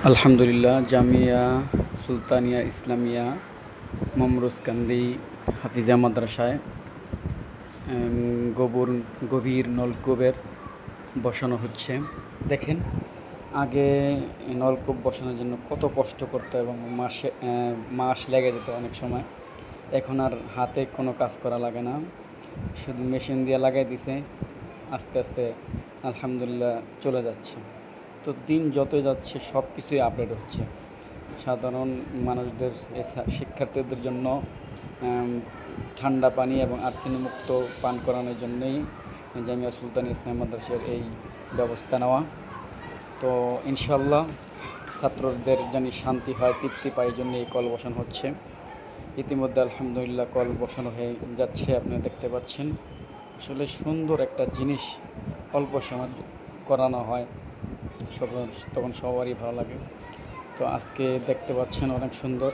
আলহামদুলিল্লাহ, জামিয়া সুলতানিয়া ইসলামিয়া মমরুজকান্দি হাফিজা মাদ্রাসায় গভীর নলকূপের বসানো হচ্ছে। দেখেন, আগে নলকূপ বসানোর জন্য কত কষ্ট করতো এবং মাস লেগে যেত অনেক সময়। এখন আর হাতে কোনো কাজ করা লাগে না, শুধু মেশিন দিয়ে লাগাই দিছে, আস্তে আস্তে আলহামদুলিল্লাহ চলে যাচ্ছে। তো দিন যতই যাচ্ছে সব কিছুই আপডেট হচ্ছে। সাধারণ মানুষদের, শিক্ষার্থীদের জন্য ঠান্ডা পানি এবং আর্সেনিমুক্ত পান করানোর জন্যই জামিয়া সুলতানিয়া ইসলামিয়া মাদ্রাসার এই ব্যবস্থা নেওয়া। তো ইনশাল্লাহ ছাত্রদের জানি শান্তি হয়, তৃপ্তি পায়, জন্য এই কল বসানো হচ্ছে। ইতিমধ্যে আলহামদুলিল্লাহ কল বসানো হয়ে যাচ্ছে, আপনারা দেখতে পাচ্ছেন। আসলে সুন্দর একটা জিনিস অল্প সময় করানো হয়, তখন সবারই ভালো লাগে। তো আজকে দেখতে পাচ্ছেন অনেক সুন্দর।